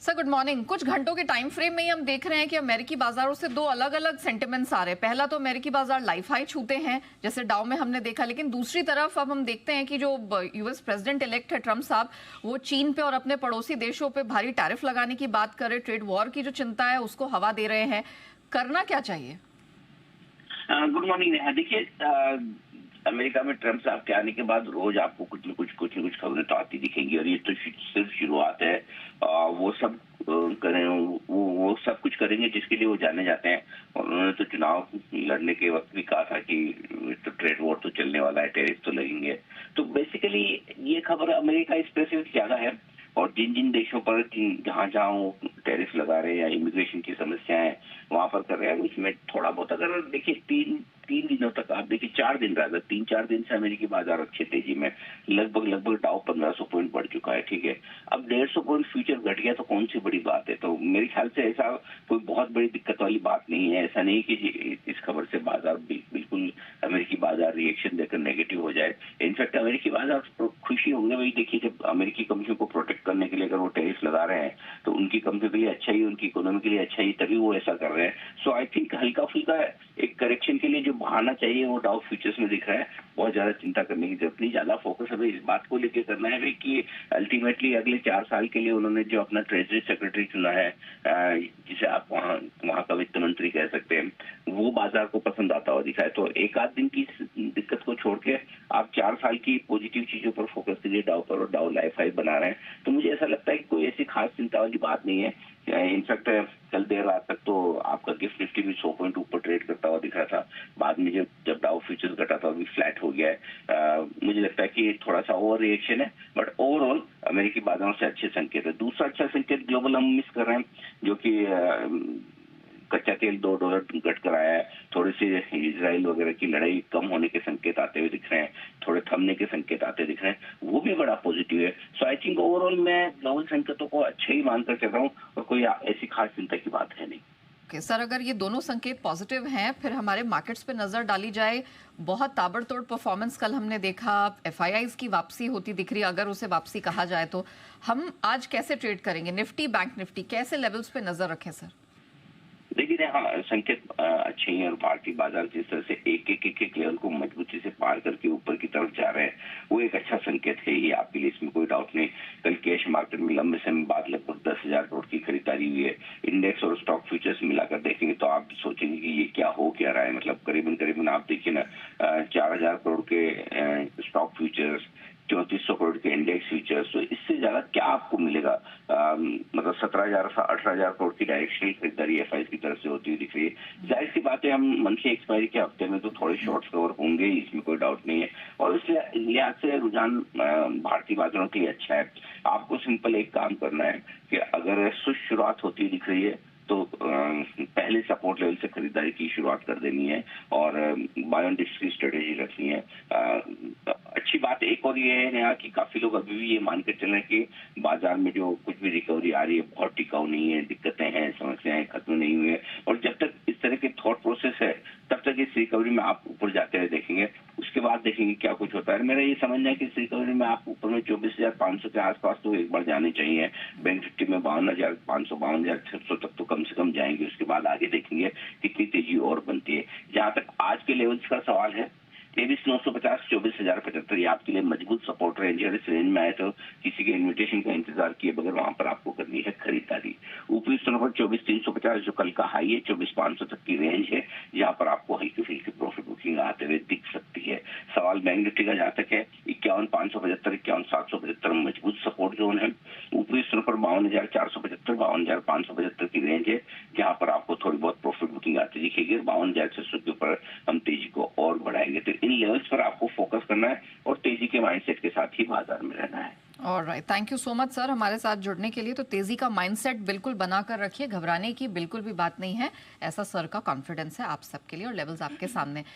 Sir good morning. कुछ घंटों के टाइम फ्रेम में ही हम देख रहे हैं कि अमेरिकी बाजारों से दो अलग अलग सेंटिमेंट्स आ रहे हैं। पहला तो अमेरिकी बाजार लाइफ हाई छूते हैं, जैसे डाउ में हमने देखा, लेकिन दूसरी तरफ अब हम देखते हैं कि जो यूएस प्रेसिडेंट इलेक्ट है ट्रंप साहब, वो चीन पे और अपने पड़ोसी देशों पे भारी टैरिफ लगाने की बात कर रहे, ट्रेड वॉर की जो चिंता है उसको हवा दे रहे हैं। करना क्या चाहिए? Good morning Neha. देखिए, अमेरिका में ट्रम्प साहब के आने के बाद रोज आपको कुछ न कुछ खबरें तो आती दिखेंगी, और ये तो सिर्फ शुरुआत है। वो सब करें, वो सब कुछ करेंगे जिसके लिए वो जाने जाते हैं। और उन्होंने तो चुनाव लड़ने के वक्त भी कहा था कि तो ट्रेड वॉर तो चलने वाला है, टैरिफ तो लगेंगे। तो बेसिकली ये खबर अमेरिका स्पेसिफिक ज्यादा है, और जिन जिन देशों पर जहां जहां वो टैरिफ लगा रहे हैं या इमिग्रेशन की समस्याएं वहां पर कर रहे हैं, उसमें थोड़ा बहुत अगर देखिए तीन तीन दिनों तक आप देखिए, 4 दिन रात 3-4 दिन से अमेरिकी बाजार अच्छे तेजी में, लगभग डाउ 1500 पॉइंट बढ़ चुका है। ठीक है, अब 150 पॉइंट फ्यूचर घट गया तो कौन सी बड़ी बात है। तो मेरे ख्याल से ऐसा कोई बहुत बड़ी दिक्कत वाली बात नहीं है। ऐसा नहीं कि इस खबर से बाजार बिल्कुल अमेरिकी बाजार रिएक्शन देकर नेगेटिव हो जाए। इनफैक्ट अमेरिकी बाजार खुशी होंगे भाई। देखिए, जब अमेरिकी कंपनियों को प्रोटेक्ट करने के लिए अगर वो टैरिफ लगा रहे हैं तो उनकी कंपनी के लिए अच्छा ही, उनकी इकोनॉमी के लिए अच्छा ही, तभी वो ऐसा कर रहे हैं। सो आई थिंक हल्का फुल्का एक करेक्शन के लिए जो बहाना चाहिए वो डाउ फ्यूचर्स में दिख रहा है। बहुत ज्यादा चिंता करने की जरूरत नहीं। ज्यादा फोकस हमें इस बात को लेकर करना है कि अल्टीमेटली अगले 4 साल के लिए उन्होंने जो अपना ट्रेजरी सेक्रेटरी चुना है, जिसे आप वहां का वित्त मंत्री कह सकते हैं, वो बाजार को पसंद आता हुआ दिखा है। तो एक आध दिन की दिक्कत को छोड़ के आप 4 साल की पॉजिटिव चीजों पर फोकस कीजिए डाउ पर, और डाउ लाइफ हाई बना रहे हैं। तो मुझे ऐसा लगता है कि कोई ऐसी खास चिंता वाली बात नहीं है। इनफैक्ट कल देर रात तक तो आपका गिफ्ट निफ्टी भी 100 पॉइंट ऊपर ट्रेड करता हुआ दिख रहा था। बाद में जब डाउ फ्यूचर्स घटा था अभी फ्लैट हो गया है। मुझे लगता है कि थोड़ा सा ओवर रिएक्शन है, बट ओवरऑल अमेरिकी बाजारों से अच्छे संकेत है। दूसरा अच्छा संकेत ग्लोबल हम मिस कर रहे हैं, जो कि कच्चा तेल $2 घट कर आया है। थोड़ी सी इजराइल वगैरह की लड़ाई कम होने के संकेत आते हुए दिख रहे हैं, थोड़े थमने के संकेत आते दिख रहे हैं, वो भी बड़ा पॉजिटिव है। सो आई थिंक ओवरऑल मैं ग्लोबल संकेतों को अच्छे ही मानकर चल रहा हूँ, और कोई ऐसी खास चिंता की बात है नहीं। Okay, सर अगर ये दोनों संकेत पॉजिटिव हैं, फिर हमारे मार्केट्स पे नजर डाली जाए, बहुत ताबड़तोड़ परफॉर्मेंस कल हमने देखा, एफआईआईज की वापसी होती दिख रही है, अगर उसे वापसी कहा जाए तो। हम आज कैसे ट्रेड करेंगे? निफ्टी, बैंक निफ्टी, कैसे लेवल्स पे नजर रखें सर? देखिए, हाँ, संकेत अच्छे हैं, और भारतीय बाजार जिस तरह से एक लेवल को मजबूती से पार करके ऊपर की तरफ जा रहे हैं, वो एक अच्छा संकेत है ही आपके लिए, इसमें कोई डाउट नहीं। कल कैश मार्केट में लंबे समय बाद लगभग 10,000 करोड़ की खरीदारी हुई है। इंडेक्स और स्टॉक फ्यूचर्स मिलाकर देखेंगे तो आप सोचेंगे कि ये क्या हो क्या रहा है। मतलब करीबन आप देखिए ना, 4,000 करोड़ के स्टॉक फ्यूचर्स, 3400 करोड़ के इंडेक्स फ्यूचर्स, तो इससे ज्यादा क्या आपको मिलेगा। मतलब 17,000 से 18,000 करोड़ की डायरेक्शनल खरीदारी एफआई की तरफ से होती हुई दिख रही है। जाहिर सी बात है, हम मंथली एक्सपायरी के हफ्ते में तो थोड़े शॉर्ट्स कवर होंगे ही, इसमें कोई डाउट नहीं है। और इसलिए लिहाज से रुझान भारतीय बाजारों के लिए अच्छा है। आपको सिंपल एक काम करना है कि अगर सुस्त शुरुआत होती हुई दिख रही है तो पहले सपोर्ट लेवल से खरीदारी की शुरुआत कर देनी है, और बाय ऑन डिप्स की स्ट्रेटेजी रखनी है। अच्छी बात एक और ये है कि काफी लोग अभी भी ये मान के चल रहे हैं कि बाजार में जो कुछ भी रिकवरी आ रही है बहुत टिकाऊ नहीं है, दिक्कतें हैं, समस्याएं खत्म नहीं हुई है। और जब तक इस तरह के थॉट प्रोसेस है तब तक इस रिकवरी में आप ऊपर जाते हुए देखेंगे। उसके बाद देखेंगे क्या कुछ होता है। मेरा ये समझना है कि इस रिकवरी में आप ऊपर में 24,500 के आसपास तो एक बार जाने चाहिए। बैंक निफ्टी में 52,500, 52,600 तक तो कम से कम जाएंगे। उसके बाद आगे देखेंगे कितनी तेजी और बनती है। जहां तक आज के लेवल्स का सवाल है, 23,950, 24,075 ये आपके लिए मजबूत सपोर्ट रेंज है। इस रेंज में आए तो किसी के इन्विटेशन का इंतजार किए बगैर वहां पर आपको करनी है खरीदारी। ऊपरी स्तरों पर 24,350 जो कल का हाई है, 24,500 तक की रेंज है, जहां पर आपको हल्की फुल्की प्रॉफिट बुकिंग आते हुए दिख सकती है। सवाल बैंक निफ्टी का जहां तक है, 51,575, 51,775 मजबूत सपोर्ट जोन है। ऊपरी स्तरों पर 52,475, 52,575 की रेंज है, जहां पर आपको थोड़ी बहुत प्रॉफिट बुकिंग आती दिखेगी। 52,600 के ऊपर हम तेजी को और बढ़ाएंगे। तो इन लेवल्स पर आपको फोकस करना है, और तेजी के माइंडसेट के साथ ही बाजार में रहना है। Alright, thank you so much sir हमारे साथ जुड़ने के लिए। तो तेजी का माइंडसेट बिल्कुल बना कर रखिए, घबराने की बिल्कुल भी बात नहीं है, ऐसा सर का कॉन्फिडेंस है आप सबके लिए, और लेवल्स आपके सामने।